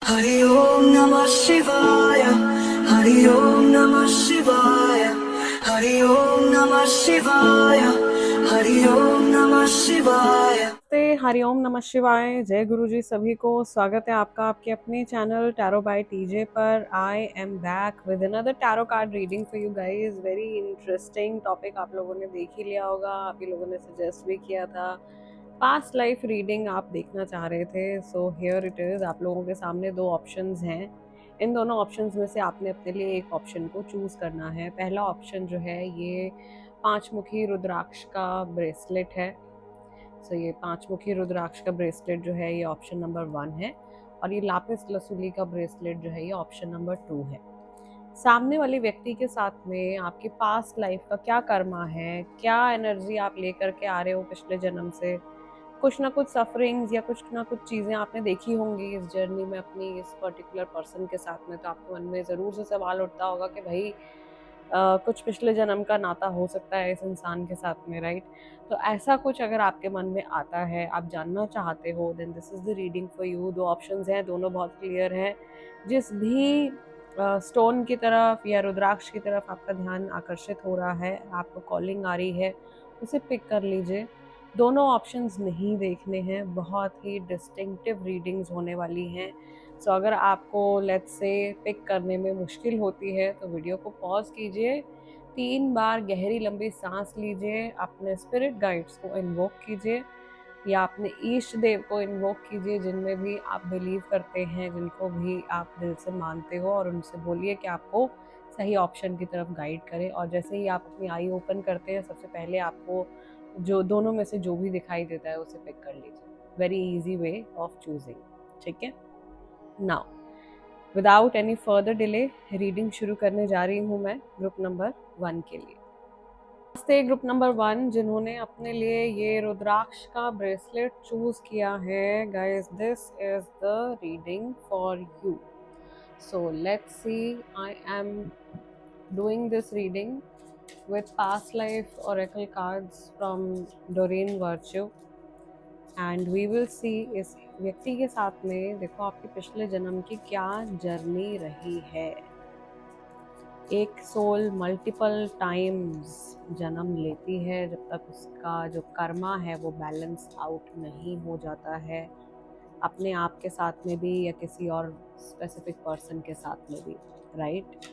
हरि ओम नमः शिवाय। हरि ओम नमः शिवाय। हरि ओम नमः शिवाय। हरि ओम नमः शिवाय। हरिओम नमः शिवाय। जय गुरु जी सभी को। स्वागत है आपका आपके अपने चैनल टैरो बाय टीजे पर। I am back with another tarot card reading for you guys. Very interesting topic आप लोगों ने देख ही लिया होगा, आप ही लोगों ने सजेस्ट भी किया था। पास्ट लाइफ रीडिंग आप देखना चाह रहे थे, सो हियर इट इज। आप लोगों के सामने दो ऑप्शंस हैं। इन दोनों ऑप्शंस में से आपने अपने लिए एक ऑप्शन को चूज करना है। पहला ऑप्शन जो है ये पांचमुखी रुद्राक्ष का ब्रेसलेट है। सो ये पांचमुखी रुद्राक्ष का ब्रेसलेट जो है ये ऑप्शन नंबर 1 है, और ये लापिस लसूली का ब्रेसलेट जो है ये ऑप्शन नंबर 2 है। सामने वाले व्यक्ति के साथ में आपकी पास्ट लाइफ का क्या कर्मा है, क्या एनर्जी आप लेकर के आ रहे हो पिछले जन्म से। कुछ ना कुछ सफरिंग्स या कुछ ना कुछ चीज़ें आपने देखी होंगी इस जर्नी में अपनी इस पर्टिकुलर पर्सन के साथ में, तो आपके मन में ज़रूर से सवाल उठता होगा कि भाई कुछ पिछले जन्म का नाता हो सकता है इस इंसान के साथ में, राइट। तो ऐसा कुछ अगर आपके मन में आता है, आप जानना चाहते हो, then this is the reading for you. दो ऑप्शंस हैं, दोनों बहुत क्लियर हैं। जिस भी स्टोन की तरफ या रुद्राक्ष की तरफ आपका ध्यान आकर्षित हो रहा है, आपको कॉलिंग आ रही है, उसे पिक कर लीजिए। दोनों ऑप्शंस नहीं देखने हैं, बहुत ही डिस्टिंक्टिव रीडिंग्स होने वाली हैं। सो अगर आपको लेट्स से पिक करने में मुश्किल होती है तो वीडियो को पॉज कीजिए, 3 बार गहरी लंबी सांस लीजिए, अपने स्पिरिट गाइड्स को इन्वोक कीजिए या अपने ईष्ट देव को इन्वोक कीजिए, जिनमें भी आप बिलीव करते हैं, जिनको भी आप दिल से मानते हो, और उनसे बोलिए कि आपको सही ऑप्शन की तरफ गाइड करें। और जैसे ही आप अपनी आई ओपन करते हैं, सबसे पहले आपको जो दोनों में से जो भी दिखाई देता है उसे पिक कर लीजिए। Very easy way of choosing, ठीक है। Now without any further delay reading शुरू करने जा रही हूँ मैं ग्रुप नंबर 1 के लिए। नमस्ते ग्रुप नंबर 1 जिन्होंने अपने लिए ये रुद्राक्ष का ब्रेसलेट चूज किया है, guys this is the reading for you. So let's see, I am doing this reading with past life oracle cards from Doreen Virtue, and we will see इस व्यक्ति के साथ में देखो आपके पिछले जन्म की क्या जर्नी रही है। एक सोल मल्टीपल टाइम्स जन्म लेती है जब तक उसका जो कर्मा है वो बैलेंस आउट नहीं हो जाता है, अपने आप के साथ में भी या किसी और स्पेसिफिक पर्सन के साथ में भी, राइट।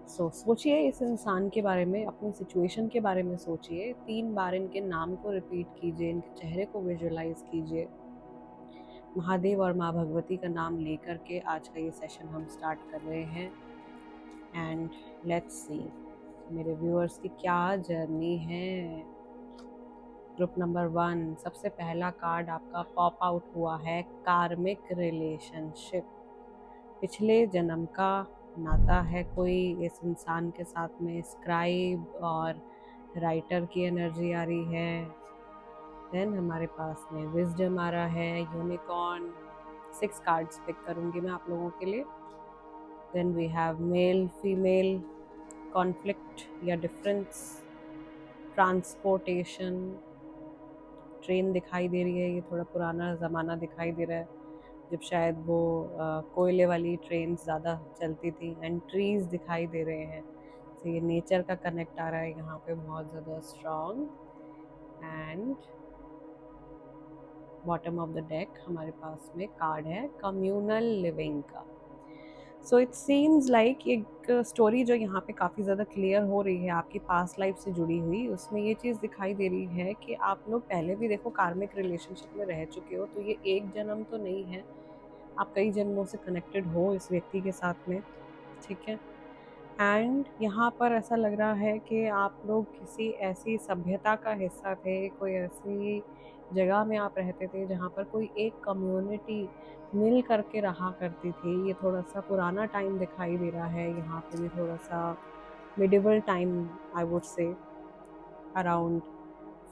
सो सोचिए इस इंसान के बारे में, अपनी सिचुएशन के बारे में सोचिए। 3 बार इनके नाम को रिपीट कीजिए, इनके चेहरे को विजुअलाइज कीजिए। महादेव और माँ भगवती का नाम लेकर के आज का ये सेशन हम स्टार्ट कर रहे हैं। एंड लेट्स सी मेरे व्यूअर्स की क्या जर्नी है। ग्रुप नंबर 1, सबसे पहला कार्ड आपका पॉप आउट हुआ है, कार्मिक रिलेशनशिप। पिछले जन्म का नाता है कोई इस इंसान के साथ में। स्क्राइब और राइटर की एनर्जी आ रही है। देन हमारे पास में विजडम आ रहा है, यूनिकॉर्न। 6 कार्ड्स पिक करूंगी मैं आप लोगों के लिए। Then we have male female, conflict या डिफरेंस, ट्रांसपोर्टेशन। ट्रेन दिखाई दे रही है, ये थोड़ा पुराना ज़माना दिखाई दे रहा है जब शायद वो कोयले वाली ट्रेन ज़्यादा चलती थी। एंड ट्रीज दिखाई दे रहे हैं, तो ये नेचर का कनेक्ट आ रहा है यहाँ पे बहुत ज़्यादा strong. And bottom of the deck हमारे पास में कार्ड है कम्युनल लिविंग का। सो इट सीम्स लाइक एक स्टोरी जो यहाँ पे काफ़ी ज़्यादा क्लियर हो रही है आपकी पास्ट लाइफ से जुड़ी हुई, उसमें ये चीज़ दिखाई दे रही है कि आप लोग पहले भी देखो कार्मिक रिलेशनशिप में रह चुके हो, तो ये एक जन्म तो नहीं है, आप कई जन्मों से कनेक्टेड हो इस व्यक्ति के साथ में, ठीक है। एंड यहाँ पर ऐसा लग रहा है कि आप लोग किसी ऐसी सभ्यता का हिस्सा थे, कोई ऐसी जगह में आप रहते थे जहाँ पर कोई एक कम्युनिटी मिल करके रहा करती थी। ये थोड़ा सा पुराना टाइम दिखाई दे रहा है, यहाँ पे भी थोड़ा सा medieval time, I would say around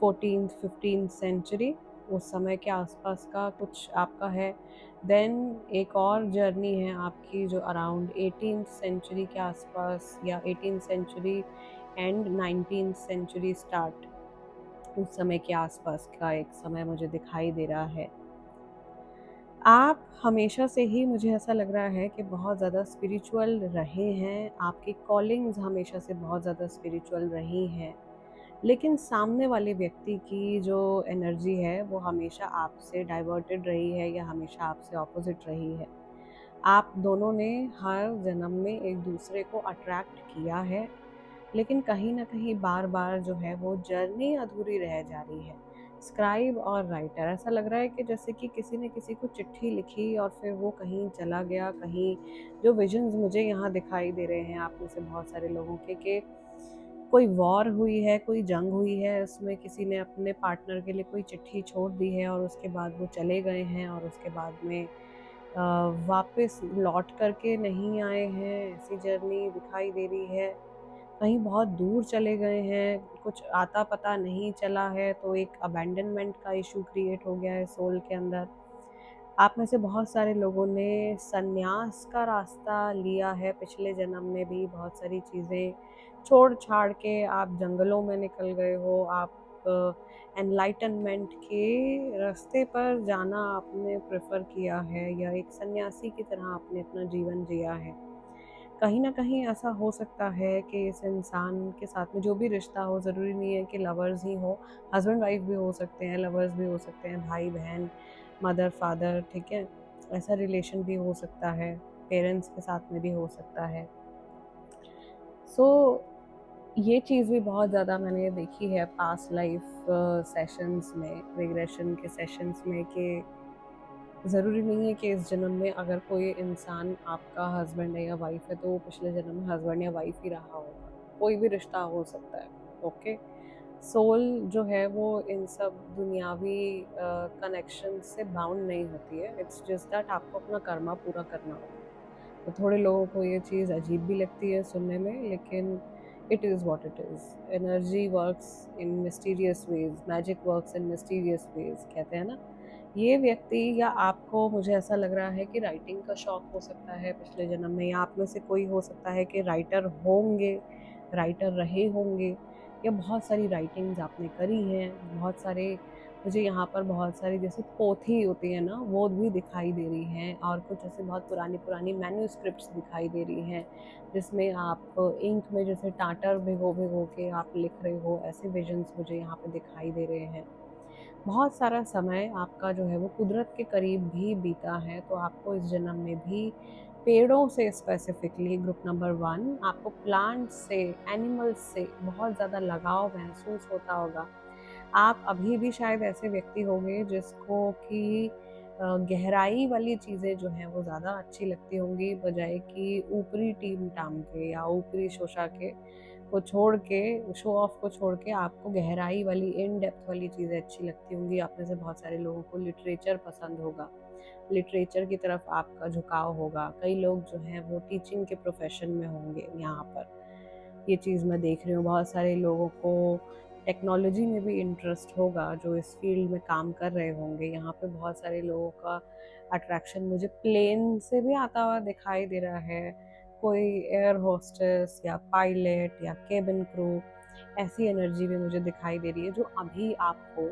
14th-15th century, उस समय के आसपास का कुछ आपका है। देन एक और जर्नी है आपकी जो अराउंड 18th सेंचुरी के आसपास या 18th century and 19th century start, उस समय के आसपास का एक समय मुझे दिखाई दे रहा है। आप हमेशा से ही मुझे ऐसा लग रहा है कि बहुत ज़्यादा स्पिरिचुअल रहे हैं, आपकी कॉलिंग्स हमेशा से बहुत ज़्यादा स्पिरिचुअल रही हैं, लेकिन सामने वाले व्यक्ति की जो एनर्जी है वो हमेशा आपसे डाइवर्टेड रही है या हमेशा आपसे ऑपोजिट रही है। आप दोनों ने हर जन्म में एक दूसरे को अट्रैक्ट किया है, लेकिन कहीं न कहीं बार-बार जो है वो जर्नी अधूरी रह जा रही है। स्क्राइब और राइटर, ऐसा लग रहा है कि जैसे कि किसी ने किसी को चिट्ठी लिखी और फिर वो कहीं चला गया, कहीं जो विजन्स मुझे यहाँ दिखाई दे रहे हैं आप में से बहुत सारे लोगों के, कि कोई वॉर हुई है, कोई जंग हुई है, उसमें किसी ने अपने पार्टनर के लिए कोई चिट्ठी छोड़ दी है और उसके बाद वो चले गए हैं और उसके बाद में वापस लौट कर के नहीं आए हैं, ऐसी जर्नी दिखाई दे रही है। कहीं बहुत दूर चले गए हैं, कुछ आता पता नहीं चला है, तो एक अबैंडनमेंट का इशू क्रिएट हो गया है सोल के अंदर। आप में से बहुत सारे लोगों ने संन्यास का रास्ता लिया है, पिछले जन्म में भी बहुत सारी चीज़ें छोड़ छाड़ के आप जंगलों में निकल गए हो, आप एनलाइटनमेंट के रास्ते पर जाना आपने प्रेफर किया है या एक सन्यासी की तरह आपने अपना जीवन जिया है। कहीं न कहीं ऐसा हो सकता है कि इस इंसान के साथ में जो भी रिश्ता हो, ज़रूरी नहीं है कि लवर्स ही हो, हस्बैंड वाइफ भी हो सकते हैं, लवर्स भी हो सकते हैं, भाई बहन, मदर फादर, ठीक है? ऐसा रिलेशन भी हो सकता है, पेरेंट्स के साथ में भी हो सकता है। सो ये चीज़ भी बहुत ज़्यादा मैंने देखी है पास्ट लाइफ सेशंस में, रिग्रेशन के सेशंस में, कि ज़रूरी नहीं है कि इस जन्म में अगर कोई इंसान आपका हस्बैंड है या वाइफ है तो वो पिछले जन्म में हस्बैंड या वाइफ ही रहा होगा। कोई भी रिश्ता हो सकता है, ओके? सोल जो है वो इन सब दुनियावी कनेक्शन से बाउंड नहीं होती है। इट्स जस्ट दैट आपको अपना कर्मा पूरा करना होगा। तो थोड़े लोगों को ये चीज़ अजीब भी लगती है सुनने में, लेकिन it is what it is. Energy works in mysterious ways, magic works in mysterious ways, कहते हैं ना। ये व्यक्ति या आपको, मुझे ऐसा लग रहा है कि राइटिंग का शौक हो सकता है पिछले जन्म में, या आप में से कोई हो सकता है कि राइटर होंगे, राइटर रहे होंगे, या बहुत सारी राइटिंग्स आपने करी हैं। बहुत सारे, मुझे यहाँ पर बहुत सारी जैसे पोथी होती है ना, वो भी दिखाई दे रही हैं, और कुछ ऐसे बहुत पुरानी पुरानी मैन्यूस्क्रिप्ट्स दिखाई दे रही हैं जिसमें आप इंक में जैसे टाटर भिगो भिगो के आप लिख रहे हो, ऐसे विजन्स मुझे यहाँ पे दिखाई दे रहे हैं। बहुत सारा समय आपका जो है वो कुदरत के करीब भी बीता है, तो आपको इस जन्म में भी पेड़ों से, स्पेसिफिकली ग्रुप नंबर 1, आपको प्लांट्स से, एनिमल्स से बहुत ज़्यादा लगाव महसूस होता होगा। आप अभी भी शायद ऐसे व्यक्ति होंगे जिसको कि गहराई वाली चीज़ें जो हैं वो ज़्यादा अच्छी लगती होंगी, बजाय कि ऊपरी टीम टाम के या ऊपरी शोशा के को छोड़ के, शो ऑफ को छोड़ के आपको गहराई वाली, इन डेप्थ वाली चीज़ें अच्छी लगती होंगी। आप में से बहुत सारे लोगों को लिटरेचर पसंद होगा, लिटरेचर की तरफ आपका झुकाव होगा। कई लोग जो हैं वो टीचिंग के प्रोफेशन में होंगे यहाँ पर, ये चीज़ मैं देख रही हूँ। बहुत सारे लोगों को टेक्नोलॉजी में भी इंटरेस्ट होगा जो इस फील्ड में काम कर रहे होंगे। यहाँ पे बहुत सारे लोगों का अट्रैक्शन मुझे प्लेन से भी आता हुआ दिखाई दे रहा है। कोई एयर होस्टेस या पायलट या केबिन क्रू, ऐसी एनर्जी भी मुझे दिखाई दे रही है जो अभी आप हो।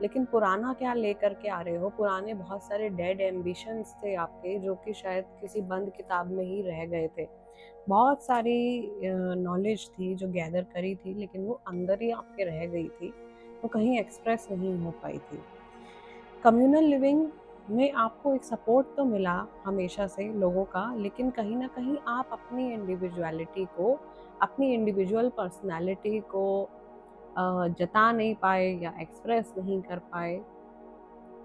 लेकिन पुराना क्या लेकर के आ रहे हो? पुराने बहुत सारे डेड एम्बिशंस थे आपके, जो कि शायद किसी बंद किताब में ही रह गए थे। बहुत सारी नॉलेज थी जो गैदर करी थी, लेकिन वो अंदर ही आपके रह गई थी, वो कहीं एक्सप्रेस नहीं हो पाई थी। कम्युनल लिविंग में आपको एक सपोर्ट तो मिला हमेशा से लोगों का, लेकिन कहीं ना कहीं आप अपनी इंडिविजुअलिटी को, अपनी इंडिविजुअल पर्सनालिटी को जता नहीं पाए या एक्सप्रेस नहीं कर पाए।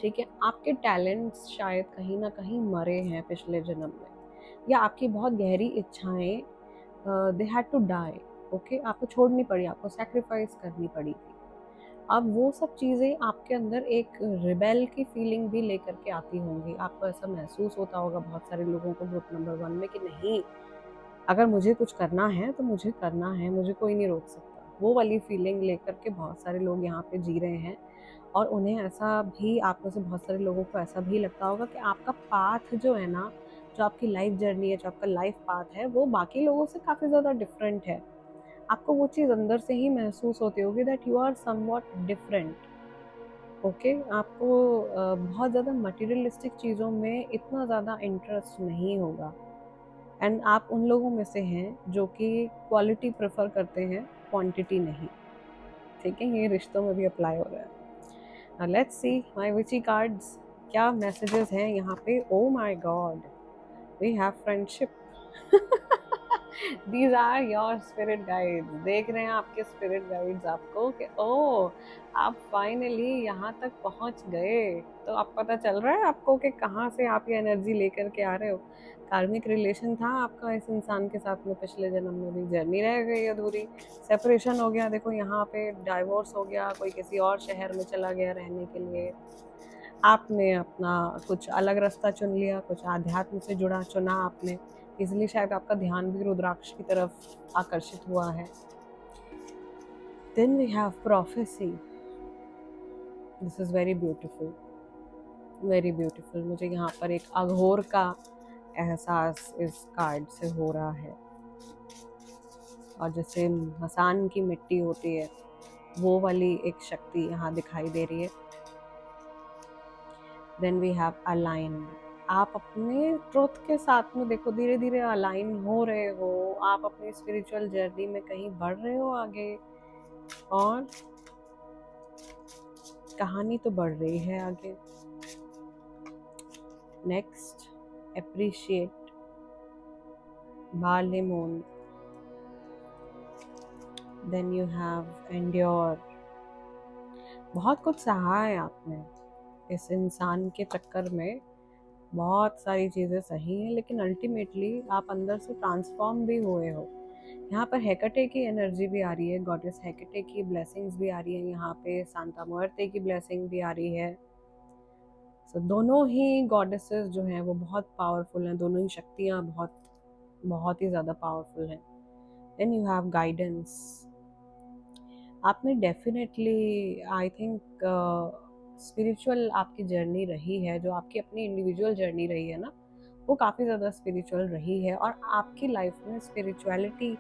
ठीक है, आपके टैलेंट्स शायद कहीं ना कहीं मरे हैं पिछले जन्म में, या आपकी बहुत गहरी इच्छाएं they had to die. Okay, आपको छोड़नी पड़ी, आपको सैक्रिफाइस करनी पड़ी थी। अब वो सब चीज़ें आपके अंदर एक रिबेल की फीलिंग भी लेकर के आती होंगी। आपको ऐसा महसूस होता होगा बहुत सारे लोगों को ग्रुप नंबर 1 में कि नहीं, अगर मुझे कुछ करना है तो मुझे करना है, मुझे कोई नहीं रोक सकता। वो वाली फीलिंग लेकर के बहुत सारे लोग यहाँ पे जी रहे हैं, और उन्हें ऐसा भी, आप में से बहुत सारे लोगों को ऐसा भी लगता होगा कि आपका पाथ जो है ना, जो आपकी लाइफ जर्नी है, जो आपका लाइफ पाथ है, वो बाकी लोगों से काफ़ी ज़्यादा डिफरेंट है। आपको वो चीज़ अंदर से ही महसूस होती होगी that you are somewhat different. Okay आपको बहुत ज़्यादा मटेरियलिस्टिक चीज़ों में इतना ज़्यादा इंटरेस्ट नहीं होगा, एंड आप उन लोगों में से हैं जो कि क्वालिटी प्रेफर करते हैं, क्वांटिटी नहीं। ठीक है, ये रिश्तों में भी अप्लाई हो रहा है। Let's see my witchy cards, क्या मैसेजेस हैं यहाँ पे। Oh my God, we have friendship. These are your spirit guides. देख रहे हैं आपके स्पिरिट गाइड्स आपको कि ओ आप फाइनली यहाँ तक पहुँच गए। तो आप पता चल रहा है आपको कि कहाँ से आप ये एनर्जी लेकर के आ रहे हो। कार्मिक रिलेशन था आपका इस इंसान के साथ में, पिछले जन्म में भी जर्नी रह गई अधूरी, सेपरेशन हो गया, देखो यहाँ पे डाइवोर्स हो गया, कोई किसी और शहर में चला गया रहने के लिए, आपने अपना कुछ अलग रास्ता चुन लिया, कुछ आध्यात्म से जुड़ा चुना आपने, इसलिए शायद आपका ध्यान भी रुद्राक्ष की तरफ आकर्षित हुआ है। Then we have prophecy. This is very beautiful, very beautiful. मुझे यहाँ पर एक अघोर का एहसास इस कार्ड से हो रहा है, और जैसे मसान की मिट्टी होती है वो वाली एक शक्ति यहाँ दिखाई दे रही है। Then we have align. आप अपने ट्रुथ के साथ में देखो धीरे धीरे अलाइन हो रहे हो, आप अपनी स्पिरिचुअल जर्नी में कहीं बढ़ रहे हो आगे, और कहानी तो बढ़ रही है आगे। नेक्स्ट, अप्रिशिएट, बालेमोन। Then you have endure. बहुत कुछ सहा है आपने इस इंसान के चक्कर में, बहुत सारी चीज़ें सही हैं, लेकिन अल्टीमेटली आप अंदर से ट्रांसफॉर्म भी हुए हो। यहाँ पर हेकाटे की एनर्जी भी आ रही है, गॉडेस हेकाटे की ब्लेसिंग्स भी आ रही है, यहाँ पे सांता मुर्ते की ब्लेसिंग भी आ रही है। सो दोनों ही गॉडेसेस जो हैं वो बहुत पावरफुल हैं, दोनों ही शक्तियाँ बहुत ही ज़्यादा पावरफुल हैं। Then you have guidance. आपने डेफिनेटली आई थिंक स्पिरिचुअल आपकी जर्नी रही है, जो आपकी अपनी इंडिविजुअल जर्नी रही है ना, वो काफ़ी ज़्यादा स्पिरिचुअल रही है, और आपकी लाइफ में स्पिरिचुअलिटी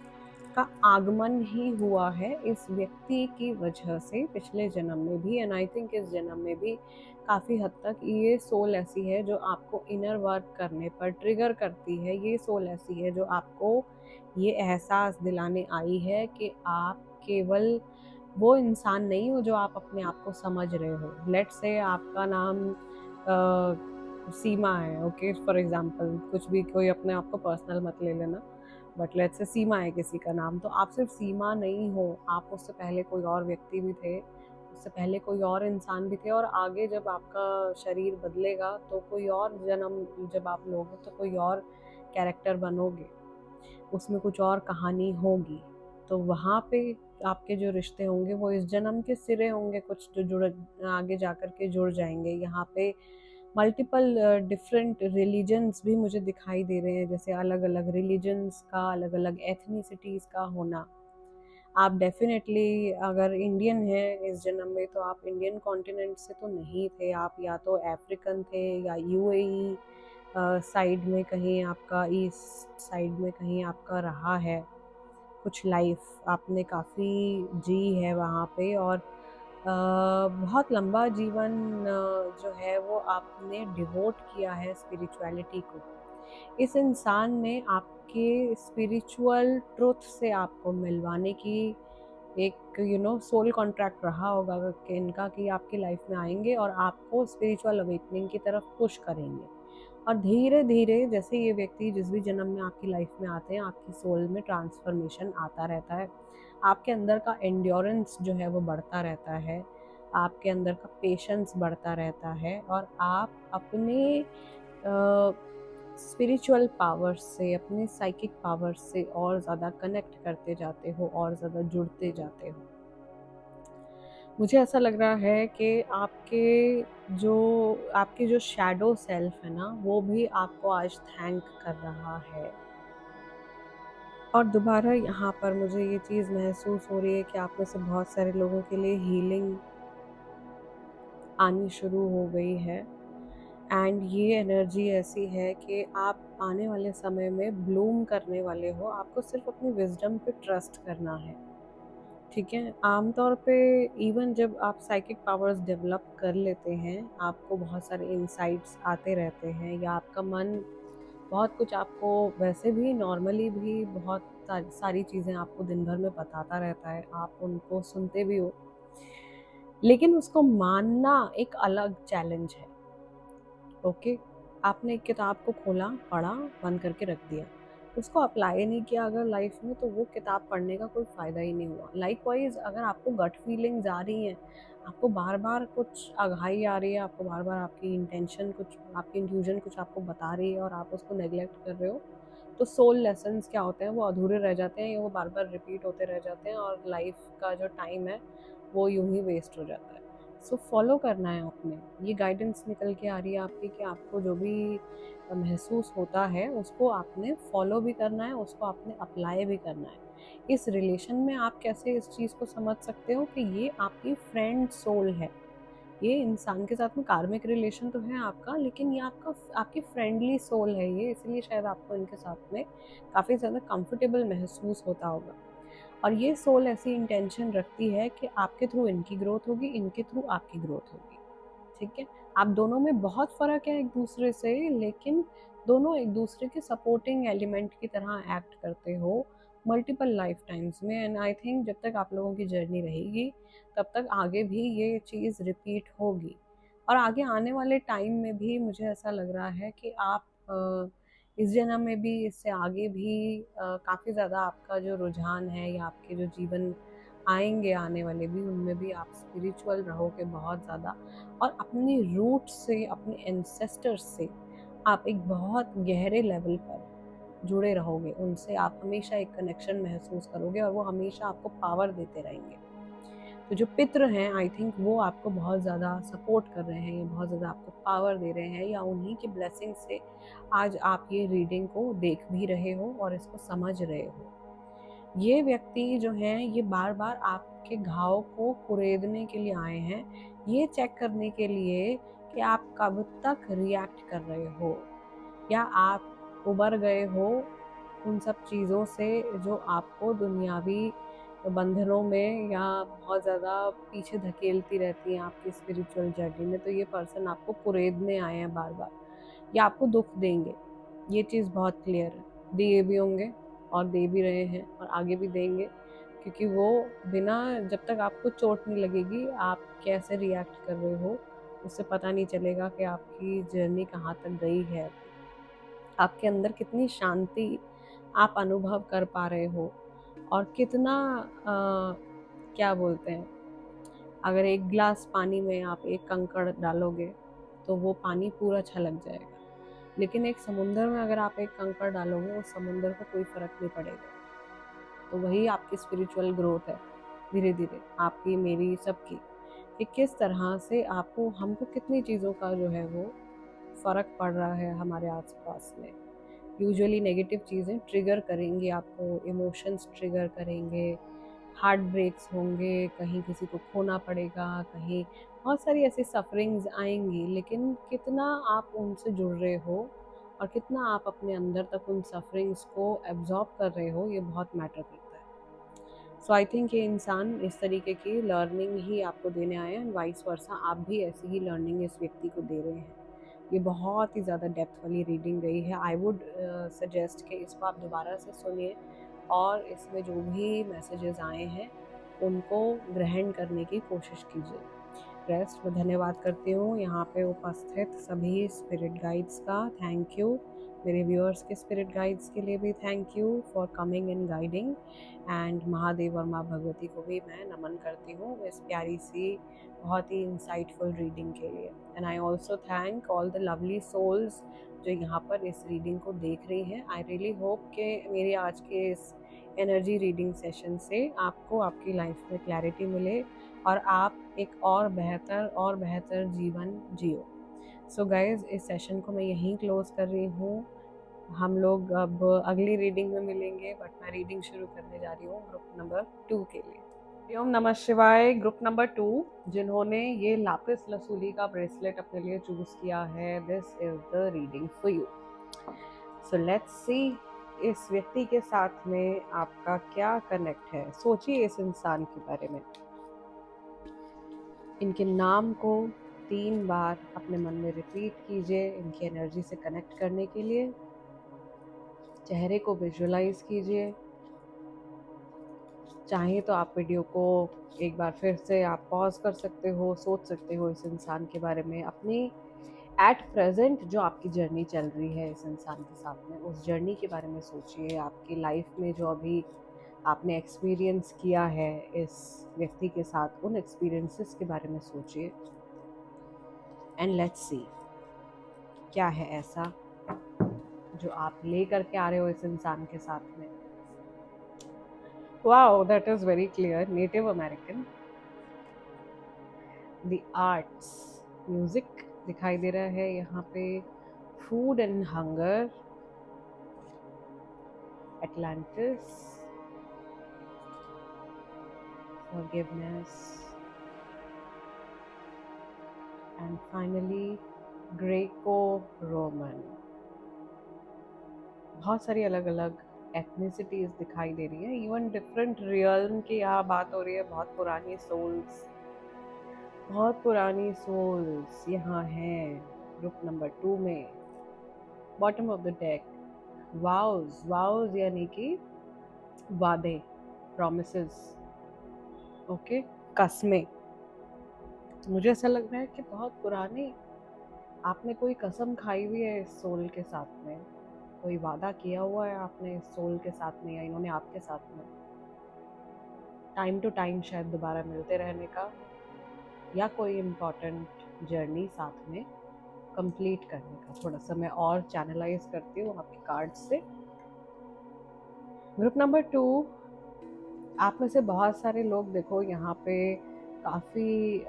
का आगमन ही हुआ है इस व्यक्ति की वजह से, पिछले जन्म में भी एंड आई थिंक इस जन्म में भी। काफ़ी हद तक ये सोल ऐसी है जो आपको इनर वर्क करने पर ट्रिगर करती है, ये सोल ऐसी है जो आपको ये एहसास दिलाने आई है कि आप केवल वो इंसान नहीं हो जो आप अपने आप को समझ रहे हो। लेट्स से आपका नाम सीमा है, ओके फॉर एग्जांपल, कुछ भी, कोई अपने आप को पर्सनल मत ले लेना, बट लेट्स से सीमा है किसी का नाम, तो आप सिर्फ सीमा नहीं हो, आप उससे पहले कोई और व्यक्ति भी थे, उससे पहले कोई और इंसान भी थे, और आगे जब आपका शरीर बदलेगा तो कोई और जन्म जब आप लोगे तो कोई और कैरेक्टर बनोगे, उसमें कुछ और कहानी होगी। तो वहाँ पे आपके जो रिश्ते होंगे वो इस जन्म के सिरे होंगे, कुछ जो जुड़ आगे जाकर के जुड़ जाएंगे। यहाँ पे मल्टीपल डिफरेंट रिलीजन्स भी मुझे दिखाई दे रहे हैं, जैसे अलग अलग रिलीजन्स का, अलग अलग एथनिसिटीज़ का होना। आप डेफिनेटली अगर इंडियन हैं इस जन्म में तो आप इंडियन कॉन्टिनेंट से तो नहीं थे, आप या तो अफ्रीकन थे या यूएई साइड में कहीं आपका, ईस्ट साइड में कहीं आपका रहा है कुछ लाइफ, आपने काफ़ी जी है वहाँ पे, और बहुत लंबा जीवन जो है वो आपने डिवोट किया है स्पिरिचुअलिटी को। इस इंसान ने आपके स्पिरिचुअल ट्रुथ से आपको मिलवाने की एक सोल कॉन्ट्रैक्ट रहा होगा कि इनका, कि आपकी लाइफ में आएंगे और आपको स्पिरिचुअल अवेकनिंग की तरफ पुश करेंगे, और धीरे धीरे जैसे ये व्यक्ति जिस भी जन्म में आपकी लाइफ में आते हैं, आपकी सोल में ट्रांसफॉर्मेशन आता रहता है, आपके अंदर का एंड्योरेंस जो है वो बढ़ता रहता है, आपके अंदर का पेशेंस बढ़ता रहता है, और आप अपने स्पिरिचुअल पावर्स से, अपने साइकिक पावर्स से और ज़्यादा कनेक्ट करते जाते हो और ज़्यादा जुड़ते जाते हो। मुझे ऐसा लग रहा है कि आपकी जो शैडो सेल्फ है ना, वो भी आपको आज थैंक कर रहा है। और दोबारा यहाँ पर मुझे ये चीज़ महसूस हो रही है कि आप में से बहुत सारे लोगों के लिए हीलिंग आनी शुरू हो गई है, एंड ये एनर्जी ऐसी है कि आप आने वाले समय में ब्लूम करने वाले हो। आपको सिर्फ अपनी विजडम पे ट्रस्ट करना है, ठीक है। आमतौर पे इवन जब आप साइकिक पावर्स डेवलप कर लेते हैं, आपको बहुत सारे इंसाइट्स आते रहते हैं, या आपका मन बहुत कुछ आपको वैसे भी नॉर्मली भी बहुत सारी चीज़ें आपको दिन भर में बताता रहता है, आप उनको सुनते भी हो, लेकिन उसको मानना एक अलग चैलेंज है। ओके, आपने एक किताब को खोला, पढ़ा, बंद करके रख दिया, उसको अप्लाई नहीं किया अगर लाइफ में, तो वो किताब पढ़ने का कोई फ़ायदा ही नहीं हुआ। लाइकवाइज अगर आपको गट फीलिंग्स आ रही हैं, आपको बार बार कुछ अगहाई आ रही है, आपको बार बार आपकी इंटेंशन कुछ, आपकी इंट्यूजन कुछ आपको बता रही है और आप उसको नेग्लेक्ट कर रहे हो, तो सोल लेसन्स क्या होते हैं, वो अधूरे रह जाते हैं, या वो बार बार रिपीट होते रह जाते हैं, और लाइफ का जो टाइम है वो यूं ही वेस्ट हो जाता है। सो फॉलो करना है आपने, ये गाइडेंस निकल के आ रही है आपकी कि आपको जो भी महसूस होता है उसको आपने फॉलो भी करना है, उसको आपने अप्लाई भी करना है। इस रिलेशन में आप कैसे इस चीज़ को समझ सकते हो कि ये आपकी फ्रेंड सोल है, ये इंसान के साथ में कार्मिक रिलेशन तो है आपका, लेकिन ये आपकी फ्रेंडली सोल है ये, इसलिए शायद आपको इनके साथ में काफ़ी ज़्यादा कंफर्टेबल महसूस होता होगा। और ये सोल ऐसी इंटेंशन रखती है कि आपके थ्रू इनकी ग्रोथ होगी, इनके थ्रू आपकी ग्रोथ होगी। ठीक है, आप दोनों में बहुत फ़र्क है एक दूसरे से, लेकिन दोनों एक दूसरे के सपोर्टिंग एलिमेंट की तरह एक्ट करते हो मल्टीपल लाइफ टाइम्स में। एंड आई थिंक जब तक आप लोगों की जर्नी रहेगी, तब तक आगे भी ये चीज़ रिपीट होगी, और आगे आने वाले टाइम में भी मुझे ऐसा लग रहा है कि आप इस जन्म में भी, इससे आगे भी काफ़ी ज़्यादा आपका जो रुझान है, या आपके जो जीवन आएंगे आने वाले भी, उनमें भी आप स्पिरिचुअल रहोगे बहुत ज़्यादा, और अपनी रूट से, अपने एंसेस्टर्स से आप एक बहुत गहरे लेवल पर जुड़े रहोगे, उनसे आप हमेशा एक कनेक्शन महसूस करोगे, और वो हमेशा आपको पावर देते रहेंगे। तो जो पितृ हैं, आई थिंक वो आपको बहुत ज़्यादा सपोर्ट कर रहे हैं, या बहुत ज़्यादा आपको पावर दे रहे हैं, या उन्हीं की ब्लेसिंग से आज आप ये रीडिंग को देख भी रहे हो और इसको समझ रहे हो। ये व्यक्ति जो हैं, ये बार बार आपके घाव को कुरेदने के लिए आए हैं, ये चेक करने के लिए कि आप कब तक रिएक्ट कर रहे हो, या आप उबर गए हो उन सब चीज़ों से जो आपको दुनियावी बंधनों में या बहुत ज़्यादा पीछे धकेलती रहती हैं आपकी स्पिरिचुअल जर्नी में। तो ये पर्सन आपको कुरेदने आए हैं बार बार, या आपको दुख देंगे, ये चीज़ बहुत क्लियर है। दिए भी होंगे और दे भी रहे हैं, और आगे भी देंगे, क्योंकि वो बिना, जब तक आपको चोट नहीं लगेगी, आप कैसे रिएक्ट कर रहे हो उससे पता नहीं चलेगा कि आपकी जर्नी कहाँ तक गई है, आपके अंदर कितनी शांति आप अनुभव कर पा रहे हो, और कितना क्या बोलते हैं, अगर एक गिलास पानी में आप एक कंकड़ डालोगे तो वो पानी पूरा छलक जाएगा, लेकिन एक समुंदर में अगर आप एक कंकड़ डालोगे, उस समुंदर को कोई फर्क नहीं पड़ेगा। तो वही आपकी स्पिरिचुअल ग्रोथ है, धीरे धीरे आपकी, मेरी, सबकी, कि किस तरह से आपको, हमको कितनी चीज़ों का जो है वो फ़र्क पड़ रहा है हमारे आसपास में। यूजुअली नेगेटिव चीज़ें ट्रिगर करेंगी आपको, इमोशंस ट्रिगर करेंगे, हार्ट ब्रेक्स होंगे, कहीं किसी को खोना पड़ेगा, कहीं बहुत सारी ऐसी सफरिंग्स आएंगी, लेकिन कितना आप उनसे जुड़ रहे हो और कितना आप अपने अंदर तक उन सफरिंग्स को एब्जॉर्ब कर रहे हो, ये बहुत मैटर करता है। सो आई थिंक ये इंसान इस तरीके की लर्निंग ही आपको देने आए हैं, एंड वाइस वर्सा आप भी ऐसी ही लर्निंग इस व्यक्ति को दे रहे हैं। ये बहुत ही ज़्यादा डेप्थ वाली रीडिंग गई है। आई वुड सजेस्ट कि इसको आप दोबारा से सुनिए, और इसमें जो भी मैसेजेस आए हैं उनको ग्रहण करने की कोशिश कीजिए। रेस्ट में धन्यवाद करती हूँ यहाँ पे उपस्थित सभी स्पिरिट गाइड्स का, थैंक यू। मेरे व्यूअर्स के स्पिरिट गाइड्स के लिए भी thank you for coming and guiding, and Mahadev और माँ भगवती को भी मैं नमन करती हूँ इस प्यारी सी, बहुत ही इंसाइटफुल रीडिंग के लिए। And I also thank all the lovely souls जो यहाँ पर इस रीडिंग को देख रही हैं। आई रियली होप कि मेरे आज के इस एनर्जी रीडिंग सेशन से आपको आपकी लाइफ में क्लैरिटी मिले, और आप एक और बेहतर जीवन जियो। सो गाइज, इस सेशन को मैं यहीं क्लोज कर रही हूँ। हम लोग अब अगली रीडिंग में मिलेंगे, बट मैं रीडिंग शुरू करने जा रही हूँ ग्रुप नंबर 2 के लिए। ओम नमः शिवाय। ग्रुप नंबर 2 जिन्होंने ये लापिस लसूली का ब्रेसलेट अपने लिए चूज किया है, this is the reading for you. So let's see इस व्यक्ति के साथ में आपका क्या कनेक्ट है। सोचिए इस इंसान के बारे में। इनके नाम को 3 बार अपने मन में रिपीट कीजिए इनकी एनर्जी से कनेक्ट करने के लिए। चेहरे को विजुअलाइज कीजिए। चाहे तो आप वीडियो को एक बार फिर से आप पॉज कर सकते हो, सोच सकते हो इस इंसान के बारे में। अपनी एट प्रेजेंट जो आपकी जर्नी चल रही है इस इंसान के साथ में, उस जर्नी के बारे में सोचिए। आपकी लाइफ में जो अभी आपने एक्सपीरियंस किया है इस व्यक्ति के साथ, उन एक्सपीरियंसेस के बारे में सोचिए। एंड लेट्स सी क्या है ऐसा जो आप ले करके आ रहे हो इस इंसान के साथ में। Wow, that is very clear. Native American, the arts, music दिखाई दे रहा है यहाँ पे, food and hunger, Atlantis, forgiveness and finally Greco Roman. बहुत सारी अलग अलग एथनिसिटीज दिखाई दे रही है। इवन डिफरेंट रियल्म की यहाँ बात हो रही है। बहुत पुरानी सोल्स, बहुत पुरानी सोल्स यहाँ हैं ग्रुप नंबर 2 में। बॉटम ऑफ द डेक, वाउज, वाउज यानी कि वादे, प्रॉमिसेस, ओके, कसमें। मुझे ऐसा लग रहा है कि बहुत पुरानी आपने कोई कसम खाई हुई है इस सोल के साथ में, कोई वादा किया हुआ है आपने इस सोल के साथ में, या इन्होंने आपके साथ में टाइम टू टाइम शायद दोबारा मिलते रहने का, या कोई इम्पॉर्टेंट जर्नी साथ में कंप्लीट करने का। थोड़ा सा मैं और चैनलाइज करती हूँ आपके कार्ड से। ग्रुप नंबर 2, आप में से बहुत सारे लोग देखो यहाँ पे काफ़ी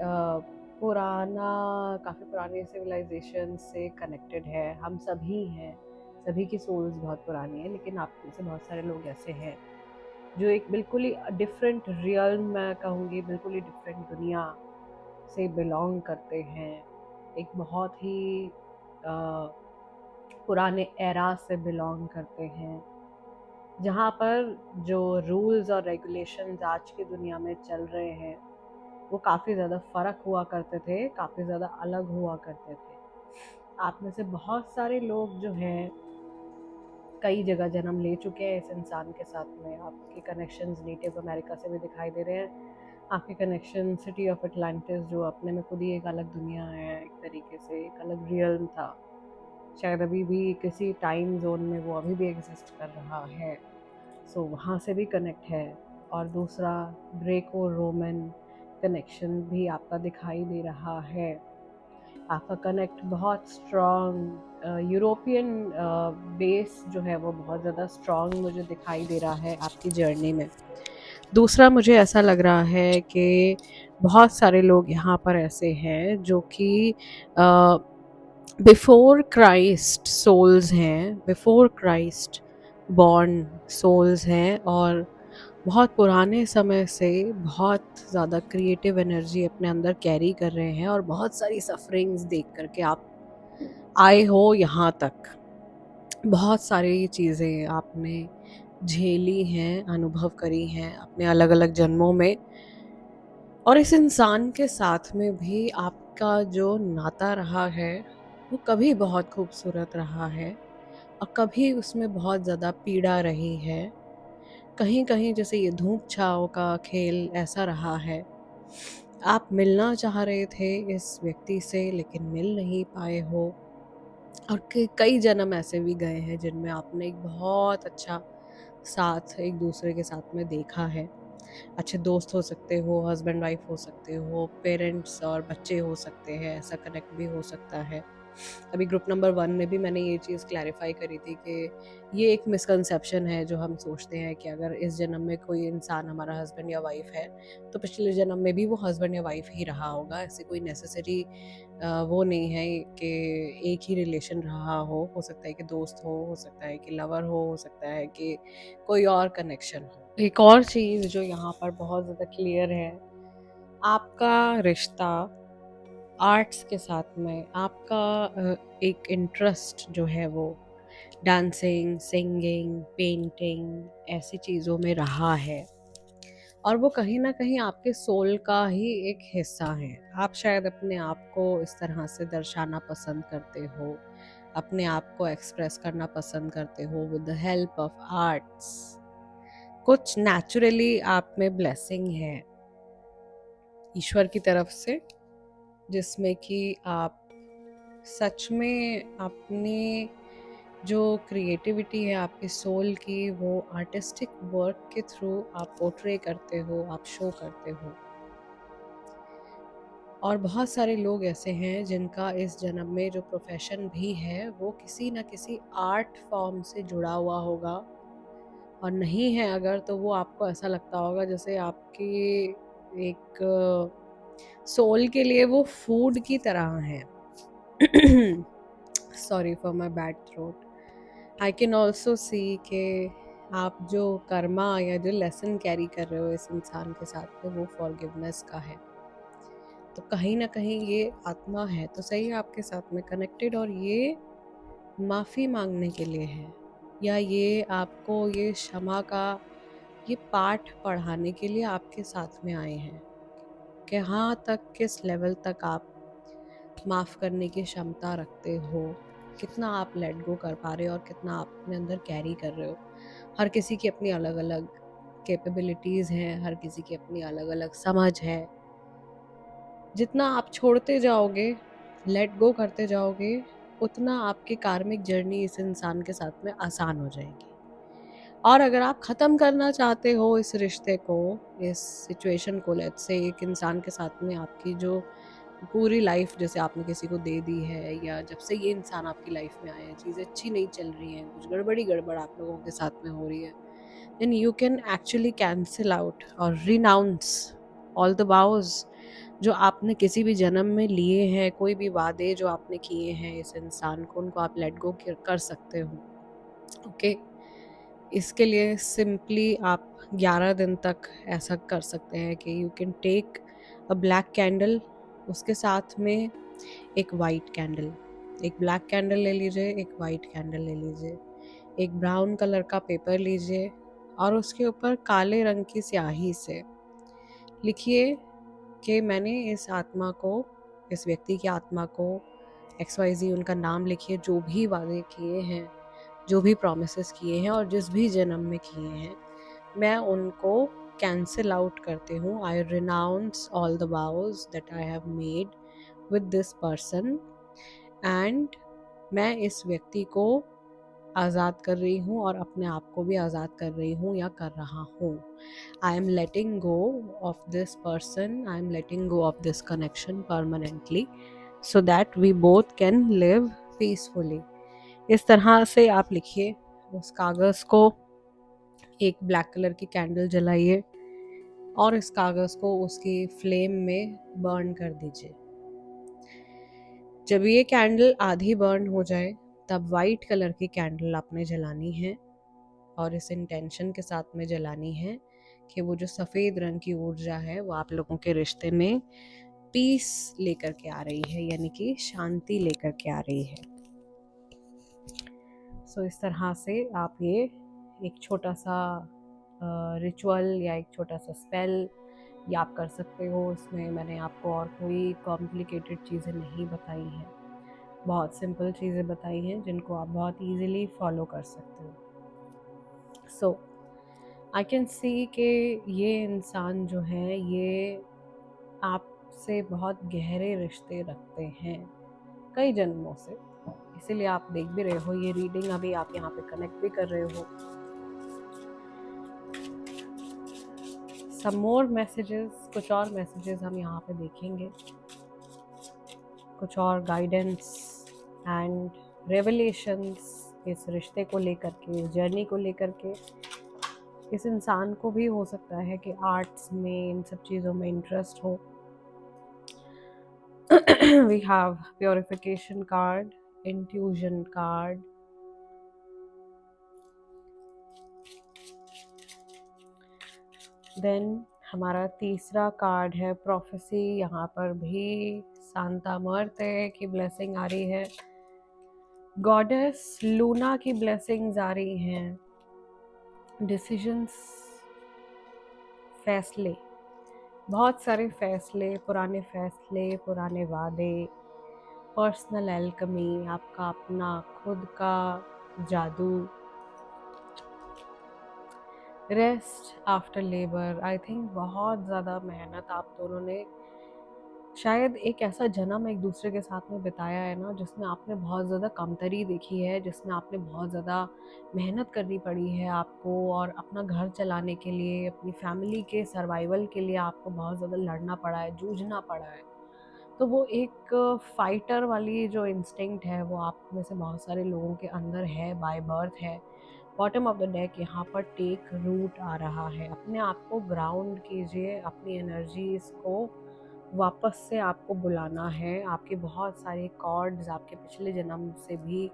काफ़ी पुरानी सिविलाइजेशन से कनेक्टेड है। हम सभी हैं, सभी की सोल्स बहुत पुरानी है, लेकिन आप में से बहुत सारे लोग ऐसे हैं जो एक बिल्कुल ही डिफरेंट रियल्म, मैं कहूँगी बिल्कुल ही डिफरेंट दुनिया से बिलोंग करते हैं। एक बहुत ही पुराने एरा से बिलोंग करते हैं, जहाँ पर जो रूल्स और रेगुलेशंस आज की दुनिया में चल रहे हैं वो काफ़ी ज़्यादा फ़र्क हुआ करते थे, काफ़ी ज़्यादा अलग हुआ करते थे। आप में से बहुत सारे लोग जो हैं कई जगह जन्म ले चुके हैं इस इंसान के साथ में। आपके कनेक्शंस नेटिव अमेरिका से भी दिखाई दे रहे हैं। आपके कनेक्शन सिटी ऑफ अटलांटिस, जो अपने में खुद ही एक अलग दुनिया है, एक तरीके से एक अलग रियल्म था, शायद अभी भी किसी टाइम जोन में वो अभी भी एग्जिस्ट कर रहा है, सो वहाँ से भी कनेक्ट है। और दूसरा ग्रेको रोमन कनेक्शन भी आपका दिखाई दे रहा है। आपका कनेक्ट बहुत स्ट्रॉन्ग यूरोपियन बेस जो है वो बहुत ज़्यादा स्ट्रॉन्ग मुझे दिखाई दे रहा है आपकी जर्नी में। दूसरा, मुझे ऐसा लग रहा है कि बहुत सारे लोग यहाँ पर ऐसे हैं जो कि बिफोर क्राइस्ट सोल्स हैं, बिफोर क्राइस्ट बॉर्न सोल्स हैं, और बहुत पुराने समय से बहुत ज़्यादा क्रिएटिव एनर्जी अपने अंदर कैरी कर रहे हैं, और बहुत सारी सफरिंग्स देख करके आप आए हो यहाँ तक। बहुत सारी चीज़ें आपने झेली हैं, अनुभव करी हैं अपने अलग अलग जन्मों में, और इस इंसान के साथ में भी आपका जो नाता रहा है वो कभी बहुत खूबसूरत रहा है, और कभी उसमें बहुत ज़्यादा पीड़ा रही है। कहीं कहीं जैसे ये धूप छाँव का खेल ऐसा रहा है। आप मिलना चाह रहे थे इस व्यक्ति से लेकिन मिल नहीं पाए हो, और कई जन्म ऐसे भी गए हैं जिनमें आपने एक बहुत अच्छा साथ एक दूसरे के साथ में देखा है। अच्छे दोस्त हो सकते हो, हस्बैंड वाइफ हो सकते हो, पेरेंट्स और बच्चे हो सकते हैं, ऐसा कनेक्ट भी हो सकता है। अभी ग्रुप नंबर 1 में भी मैंने ये चीज़ क्लैरिफाई करी थी कि ये एक मिसकंसेप्शन है जो हम सोचते हैं कि अगर इस जन्म में कोई इंसान हमारा हस्बैंड या वाइफ है तो पिछले जन्म में भी वो हस्बैंड या वाइफ ही रहा होगा। ऐसे कोई नेसेसरी वो नहीं है कि एक ही रिलेशन रहा हो सकता है कि दोस्त हो सकता है कि लवर हो सकता है कि कोई और कनेक्शन हो। एक और चीज़ जो यहाँ पर बहुत ज़्यादा क्लियर है, आपका रिश्ता आर्ट्स के साथ में, आपका एक इंटरेस्ट जो है वो डांसिंग, सिंगिंग, पेंटिंग ऐसी चीज़ों में रहा है, और वो कहीं ना कहीं आपके सोल का ही एक हिस्सा है। आप शायद अपने आप को इस तरह से दर्शाना पसंद करते हो, अपने आप को एक्सप्रेस करना पसंद करते हो with the help of arts. कुछ नेचुरली आप में ब्लेसिंग है ईश्वर की तरफ से, जिसमें कि आप सच में अपनी जो क्रिएटिविटी है आपके सोल की, वो आर्टिस्टिक वर्क के थ्रू आप पोर्ट्रे करते हो, आप शो करते हो। और बहुत सारे लोग ऐसे हैं जिनका इस जन्म में जो प्रोफेशन भी है वो किसी न किसी आर्ट फॉर्म से जुड़ा हुआ होगा, और नहीं है अगर तो वो आपको ऐसा लगता होगा जैसे आपकी एक सोल के लिए वो फूड की तरह है। Sorry for my bad throat. I can also see कि आप जो कर्मा या जो लेसन कैरी कर रहे हो इस इंसान के साथ में, वो फॉरगिवनेस का है। तो कहीं ना कहीं ये आत्मा है तो सही आपके साथ में कनेक्टेड, और ये माफ़ी मांगने के लिए है, या ये आपको ये क्षमा का ये पाठ पढ़ाने के लिए आपके साथ में आए हैं कि हाँ तक किस लेवल तक आप माफ़ करने की क्षमता रखते हो, कितना आप लेट गो कर पा रहे हो और कितना आप अपने अंदर कैरी कर रहे हो। हर किसी की अपनी अलग अलग कैपेबिलिटीज़ हैं, हर किसी की अपनी अलग अलग समझ है। जितना आप छोड़ते जाओगे, लेट गो करते जाओगे, उतना आपकी कार्मिक जर्नी इस इंसान के साथ में आसान हो जाएगी। और अगर आप ख़त्म करना चाहते हो इस रिश्ते को, इस सिचुएशन को, लेट्स से एक इंसान के साथ में आपकी जो पूरी लाइफ जैसे आपने किसी को दे दी है, या जब से ये इंसान आपकी लाइफ में आए हैं चीज़ें अच्छी नहीं चल रही हैं, कुछ गड़बड़ आप लोगों के साथ में हो रही है, then you can actually cancel out और रिनाउंस ऑल द वाउज जो आपने किसी भी जन्म में लिए हैं, कोई भी वादे जो आपने किए हैं इस इंसान को, उनको आप लेट गो कर सकते हो। ओके, इसके लिए सिंपली आप 11 दिन तक ऐसा कर सकते हैं कि you can take a black candle, उसके साथ में एक वाइट कैंडल, एक ब्लैक कैंडल ले लीजिए, एक वाइट कैंडल ले लीजिए, एक ब्राउन कलर का पेपर लीजिए, और उसके ऊपर काले रंग की स्याही से लिखिए कि मैंने इस आत्मा को, इस व्यक्ति की आत्मा को XYZ उनका नाम लिखिए, जो भी वादे किए हैं, जो भी प्रॉमिसेस किए हैं और जिस भी जन्म में किए हैं, मैं उनको कैंसिल आउट करती हूँ। I renounce all the vows that I have made with this person, and मैं इस व्यक्ति को आज़ाद कर रही हूँ और अपने आप को भी आज़ाद कर रही हूँ या कर रहा हूँ। I am letting go of this person, I am letting go of this connection permanently, so that we both can live peacefully. इस तरह से आप लिखिए। उस कागज़ को एक ब्लैक कलर की कैंडल जलाइए और इस कागज़ को उसकी फ्लेम में बर्न कर दीजिए। जब ये कैंडल आधी बर्न हो जाए तब वाइट कलर की कैंडल आपने जलानी है, और इस इंटेंशन के साथ में जलानी है कि वो जो सफ़ेद रंग की ऊर्जा है वो आप लोगों के रिश्ते में पीस लेकर के आ रही है, यानी कि शांति लेकर के आ रही है। सो इस तरह से आप ये एक छोटा सा रिचुअल या एक छोटा सा स्पेल ये आप कर सकते हो। इसमें मैंने आपको और कोई कॉम्प्लिकेटेड चीज़ें नहीं बताई हैं, बहुत सिंपल चीज़ें बताई हैं जिनको आप बहुत इजीली फॉलो कर सकते हो। सो आई कैन सी कि ये इंसान जो है ये आपसे बहुत गहरे रिश्ते रखते हैं कई जन्मों से, इसीलिए आप देख भी रहे हो ये रीडिंग, अभी आप यहाँ पे कनेक्ट भी कर रहे हो। सम मोर मैसेजेस, कुछ और मैसेजेस हम यहाँ पे देखेंगे, कुछ और गाइडेंस एंड रेवलेशंस इस रिश्ते को लेकर के, इस जर्नी को लेकर के। इस इंसान को भी हो सकता है कि आर्ट्स में, इन सब चीज़ों में इंटरेस्ट हो। We have purification card, intuition card, then हमारा तीसरा कार्ड है प्रोफेसी। यहाँ पर भी सांता मर्ते की ब्लेसिंग आ रही है। गॉडेस लूना की ब्लेसिंग्स आ रही हैं। डिसीजंस, फैसले, बहुत सारे फैसले, पुराने वादे, पर्सनल एल्कमी, आपका अपना खुद का जादू, rest after labour. I think बहुत ज़्यादा मेहनत आप दोनों ने शायद एक ऐसा जन्म एक दूसरे के साथ में बिताया है ना, जिसमें आपने बहुत ज़्यादा कमतरी देखी है, जिसमें आपने बहुत ज़्यादा मेहनत करनी पड़ी है आपको, और अपना घर चलाने के लिए, अपनी फैमिली के सर्वाइवल के लिए आपको बहुत ज़्यादा लड़ना पड़ा है, जूझना पड़ा है। तो वो एक फाइटर वाली जो इंस्टिंक्ट है वो आप में से बहुत सारे लोगों के अंदर है, बाय बर्थ है। बॉटम ऑफ द डेक यहाँ पर टेक रूट आ रहा है। अपने आप को ग्राउंड कीजिए, अपनी एनर्जीज को वापस से आपको बुलाना है। आपकी बहुत सारी कॉर्ड्स आपके पिछले जन्म से भी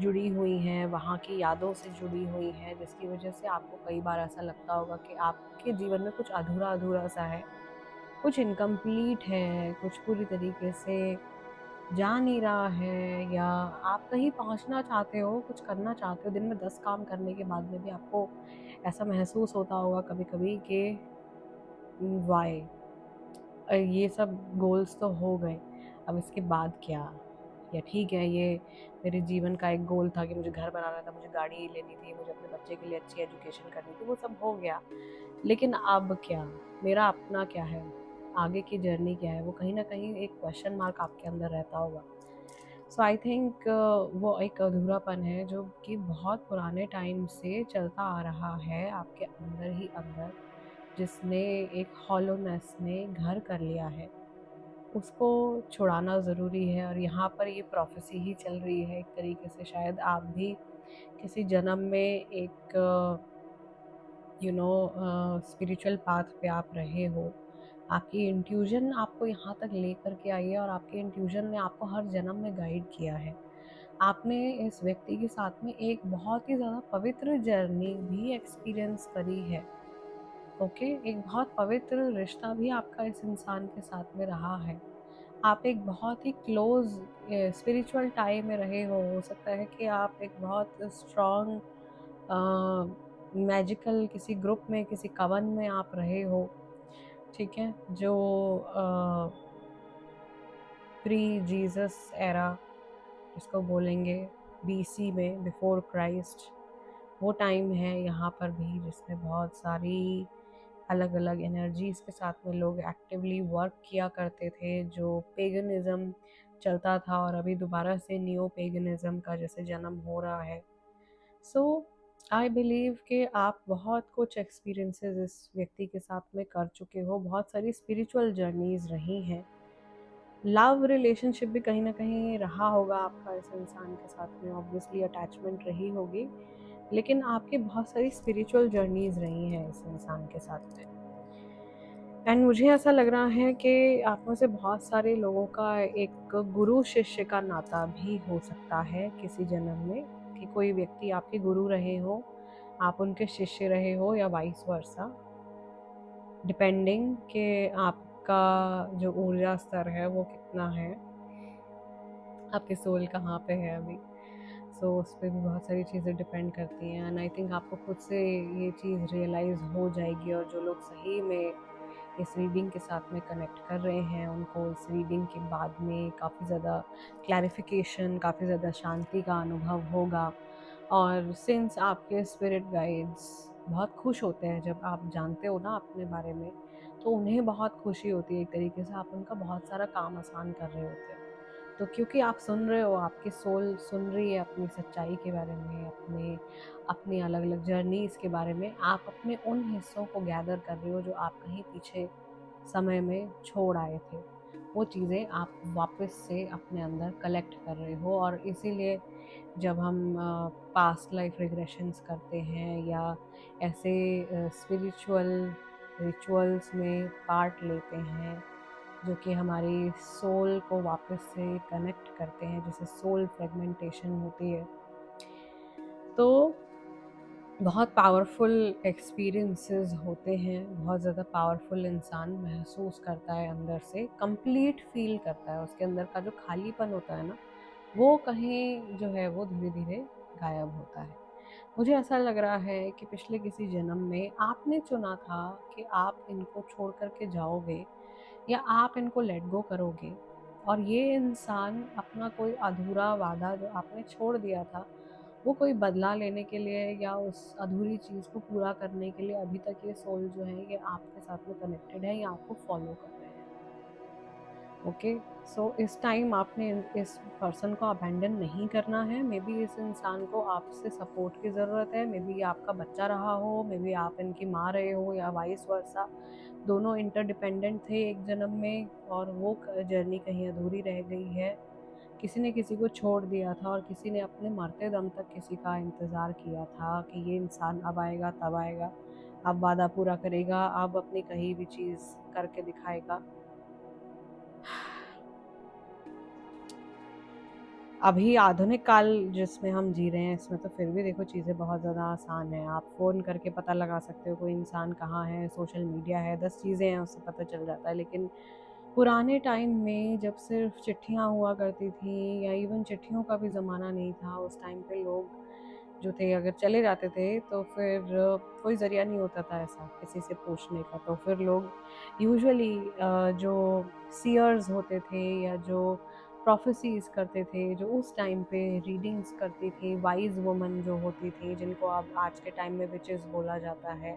जुड़ी हुई हैं, वहाँ की यादों से जुड़ी हुई हैं, जिसकी वजह से आपको कई बार ऐसा लगता होगा कि आपके जीवन में कुछ अधूरा अधूरा सा है, कुछ इनकम्प्लीट है, कुछ पूरी तरीके से जा नहीं रहा है, या आप कहीं पहुंचना चाहते हो, कुछ करना चाहते हो। दिन में 10 काम करने के बाद में भी आपको ऐसा महसूस होता होगा कभी कभी कि वाई, ये सब गोल्स तो हो गए, अब इसके बाद क्या। या ठीक है, ये मेरे जीवन का एक गोल था कि मुझे घर बनाना था, मुझे गाड़ी लेनी थी, मुझे अपने बच्चे के लिए अच्छी एजुकेशन करनी थी, वो सब हो गया, लेकिन अब क्या, मेरा अपना क्या है, आगे की जर्नी क्या है, वो कहीं ना कहीं एक क्वेश्चन मार्क आपके अंदर रहता होगा। सो आई थिंक वो एक अधूरापन है जो कि बहुत पुराने टाइम से चलता आ रहा है आपके अंदर ही अंदर, जिसने एक हॉलोनेस में घर कर लिया है, उसको छुड़ाना ज़रूरी है। और यहाँ पर ये प्रोफेसी ही चल रही है एक तरीके से। शायद आप भी किसी जन्म में एक स्पिरिचुअल पाथ पे आप रहे हो, आपकी इंट्यूजन आपको यहाँ तक लेकर के आई है, और आपके इंट्यूजन ने आपको हर जन्म में गाइड किया है। आपने इस व्यक्ति के साथ में एक बहुत ही ज़्यादा पवित्र जर्नी भी एक्सपीरियंस करी है। ओके, एक बहुत पवित्र रिश्ता भी आपका इस इंसान के साथ में रहा है। आप एक बहुत ही क्लोज स्पिरिचुअल टाई में रहे हो सकता है कि आप एक बहुत स्ट्रॉन्ग मैजिकल किसी ग्रुप में, किसी कवन में आप रहे हो, ठीक है, जो प्री जीसस एरा जिसको बोलेंगे, बीसी में, बिफोर क्राइस्ट, वो टाइम है यहाँ पर भी, जिसमें बहुत सारी अलग अलग एनर्जीज के साथ में लोग एक्टिवली वर्क किया करते थे, जो पेगनिज्म चलता था, और अभी दोबारा से न्यू पेगनिज्म का जैसे जन्म हो रहा है। सो आई बिलीव कि आप बहुत कुछ एक्सपीरियंसेस इस व्यक्ति के साथ में कर चुके हो, बहुत सारी स्पिरिचुअल जर्नीज रही हैं, लव रिलेशनशिप भी कहीं ना कहीं रहा होगा आपका इस इंसान के साथ में, ऑब्वियसली अटैचमेंट रही होगी, लेकिन आपकी बहुत सारी स्पिरिचुअल जर्नीज रही हैं इस इंसान के साथ में। एंड मुझे ऐसा लग रहा है कि आप में से बहुत सारे लोगों का एक गुरु शिष्य का नाता भी हो सकता है किसी जन्म में, कि कोई व्यक्ति आपके गुरु रहे हो, आप उनके शिष्य रहे हो, या वाइस वर्सा, डिपेंडिंग कि आपका जो ऊर्जा स्तर है वो कितना है, आपकी सोल कहाँ पे है अभी। सो उस पर भी बहुत सारी चीज़ें डिपेंड करती हैं। एंड आई थिंक आपको खुद से ये चीज़ रियलाइज़ हो जाएगी, और जो लोग सही में इस रीडिंग के साथ में कनेक्ट कर रहे हैं, उनको इस रीडिंग के बाद में काफ़ी ज़्यादा क्लैरिफिकेशन, काफ़ी ज़्यादा शांति का अनुभव होगा। और सिंस आपके स्पिरिट गाइड्स बहुत खुश होते हैं जब आप जानते हो ना अपने बारे में, तो उन्हें बहुत खुशी होती है, एक तरीके से आप उनका बहुत सारा काम आसान कर रहे होते हैं। तो क्योंकि आप सुन रहे हो, आपकी सोल सुन रही है अपनी सच्चाई के बारे में, अपनी अलग अलग जर्नीज़ के बारे में, आप अपने उन हिस्सों को गैदर कर रहे हो जो आप कहीं पीछे समय में छोड़ आए थे, वो चीज़ें आप वापस से अपने अंदर कलेक्ट कर रहे हो। और इसीलिए जब हम पास्ट लाइफ रिग्रेशंस करते हैं, या ऐसे स्पिरिचुअल रिचुअल्स में पार्ट लेते हैं जो कि हमारी सोल को वापस से कनेक्ट करते हैं, जैसे सोल फ्रेगमेंटेशन होती है, तो बहुत पावरफुल एक्सपीरियंसेस होते हैं। बहुत ज़्यादा पावरफुल इंसान महसूस करता है, अंदर से कंप्लीट फील करता है, उसके अंदर का जो खालीपन होता है ना, वो कहीं जो है वो धीरे धीरे गायब होता है। मुझे ऐसा लग रहा है कि पिछले किसी जन्म में आपने चुना था कि आप इनको छोड़ कर के जाओगे या आप इनको लेट गो करोगे, और ये इंसान अपना कोई अधूरा वादा जो आपने छोड़ दिया था, वो कोई बदला लेने के लिए या उस अधूरी चीज़ को पूरा करने के लिए अभी तक ये सोल जो है ये आपके साथ में कनेक्टेड है या आपको फॉलो कर रहे हैं। ओके, सो इस टाइम आपने इस पर्सन को अबैंडन नहीं करना है। मे बी इस इंसान को आपसे सपोर्ट की ज़रूरत है, मे बी ये आपका बच्चा रहा हो, मे बी आप इनकी माँ रहे हो या वाइस वर्सा। दोनों इंटरडिपेंडेंट थे एक जन्म में और वो जर्नी कहीं अधूरी रह गई है। किसी ने किसी को छोड़ दिया था और किसी ने अपने मरते दम तक किसी का इंतज़ार किया था कि ये इंसान अब आएगा तब आएगा, अब वादा पूरा करेगा, अब अपनी कही भी चीज़ करके दिखाएगा। अभी आधुनिक काल जिसमें हम जी रहे हैं इसमें तो फिर भी देखो चीज़ें बहुत ज़्यादा आसान हैं। आप फ़ोन करके पता लगा सकते हो कोई इंसान कहाँ है, सोशल मीडिया है, 10 चीज़ें हैं उससे पता चल जाता है। लेकिन पुराने टाइम में जब सिर्फ चिट्ठियाँ हुआ करती थी या इवन चिट्ठियों का भी ज़माना नहीं था, उस टाइम पे लोग जो थे अगर चले जाते थे तो फिर कोई ज़रिया नहीं होता था ऐसा किसी से पूछने का, तो फिर लोग यूजुअली जो सीयर्स होते थे या जो प्रोफेसीज करते थे, जो उस टाइम पे रीडिंग्स करती थी, वाइज वुमन जो होती थी जिनको अब आज के टाइम में विचेस बोला जाता है,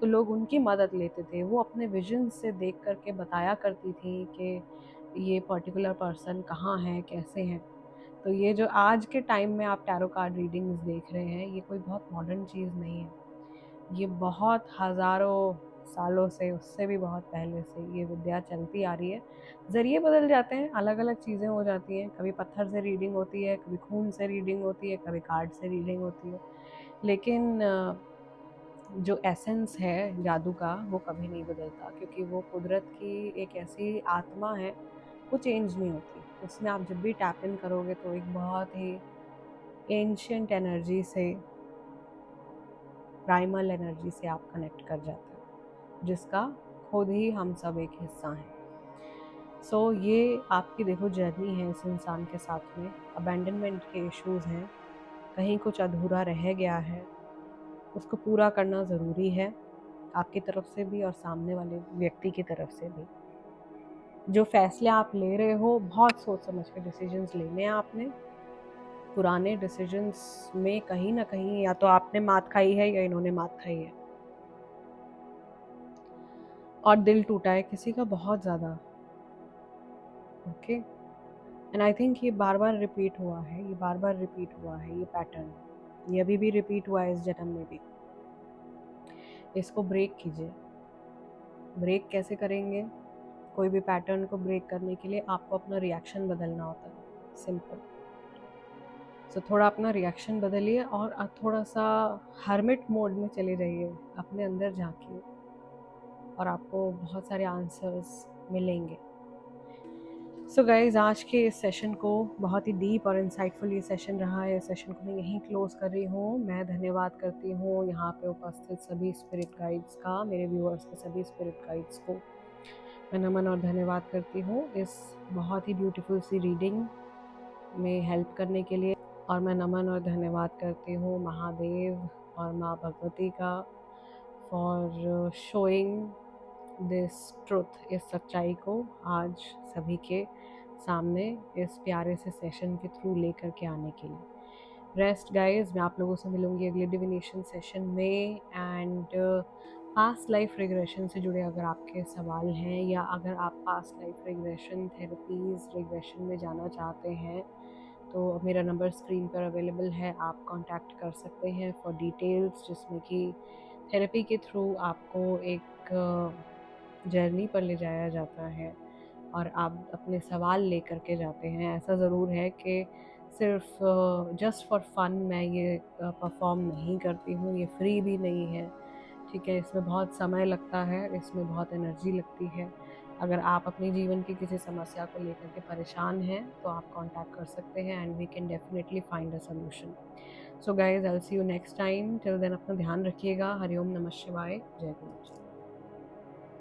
तो लोग उनकी मदद लेते थे। वो अपने विजन से देख करके बताया करती थी कि ये पर्टिकुलर पर्सन कहाँ है, कैसे हैं। तो ये जो आज के टाइम में आप टैरो कार्ड रीडिंग्स देख रहे हैं, ये कोई बहुत मॉडर्न चीज़ नहीं है। ये बहुत हज़ारों सालों से, उससे भी बहुत पहले से ये विद्या चलती आ रही है। ज़रिए बदल जाते हैं, अलग अलग चीज़ें हो जाती हैं, कभी पत्थर से रीडिंग होती है, कभी खून से रीडिंग होती है, कभी कार्ड से रीडिंग होती है। लेकिन जो एसेंस है जादू का वो कभी नहीं बदलता, क्योंकि वो कुदरत की एक ऐसी आत्मा है, वो चेंज नहीं होती। उसमें आप जब भी टैप इन करोगे तो एक बहुत ही एंशियंट एनर्जी से, प्राइमल एनर्जी से आप कनेक्ट कर जाते हो, जिसका खुद ही हम सब एक हिस्सा हैं। सो ये आपकी देखो जर्नी है इस इंसान के साथ में। अबैंडनमेंट के इश्यूज हैं, कहीं कुछ अधूरा रह गया है, उसको पूरा करना ज़रूरी है, आपकी तरफ से भी और सामने वाले व्यक्ति की तरफ से भी। जो फैसले आप ले रहे हो बहुत सोच समझ के डिसीजंस लेने हैं आपने। पुराने डिसीजंस में कहीं ना कहीं या तो आपने मात खाई है या इन्होंने मात खाई है, और दिल टूटा है किसी का बहुत ज़्यादा। ओके, एंड आई थिंक ये बार बार रिपीट हुआ है, ये बार बार रिपीट हुआ है, ये पैटर्न ये अभी भी रिपीट हुआ है इस जन्म में भी। इसको ब्रेक कीजिए। ब्रेक कैसे करेंगे? कोई भी पैटर्न को ब्रेक करने के लिए आपको अपना रिएक्शन बदलना होता है, सिंपल। सो थोड़ा अपना रिएक्शन बदलिए और थोड़ा सा हर्मिट मोड में चले जाइए, अपने अंदर झांकिए और आपको बहुत सारे आंसर्स मिलेंगे। सो गाइज, आज के इस सेशन को बहुत ही डीप और इंसाइटफुल ये सेशन रहा है। इस सेशन को मैं यहीं क्लोज कर रही हूँ। मैं धन्यवाद करती हूँ यहाँ पे उपस्थित सभी स्पिरिट गाइड्स का, मेरे व्यूअर्स के सभी स्पिरिट गाइड्स को मैं नमन और धन्यवाद करती हूँ इस बहुत ही ब्यूटीफुल सी रीडिंग में हेल्प करने के लिए। और मैं नमन और धन्यवाद करती हूँ महादेव और माँ भगवती का फॉर शोइंग दिस ट्रुथ, इस सच्चाई को आज सभी के सामने इस प्यारे से सेशन के थ्रू लेकर के आने के लिए। रेस्ट गाइज, मैं आप लोगों से मिलूंगी अगले डिविनेशन सेशन में। एंड पास्ट लाइफ रिग्रेशन से जुड़े अगर आपके सवाल हैं या अगर आप past life regression therapies regression में जाना चाहते हैं तो मेरा नंबर स्क्रीन पर अवेलेबल है, आप कांटेक्ट कर सकते हैं फॉर डिटेल्स, जिसमें कि थेरेपी के थ्रू आपको एक जर्नी पर ले जाया जाता है और आप अपने सवाल लेकर के जाते हैं। ऐसा ज़रूर है कि सिर्फ जस्ट फॉर फन मैं ये परफॉर्म नहीं करती हूँ, ये फ्री भी नहीं है, ठीक है। इसमें बहुत समय लगता है, इसमें बहुत एनर्जी लगती है। अगर आप अपने जीवन की किसी समस्या को लेकर के परेशान हैं तो आप कांटेक्ट कर सकते हैं and we can definitely find a solution. So guys, I will see you next time. Till then अपना ध्यान रखिएगा। हरिओम नमः शिवाय, जय गुरु जी।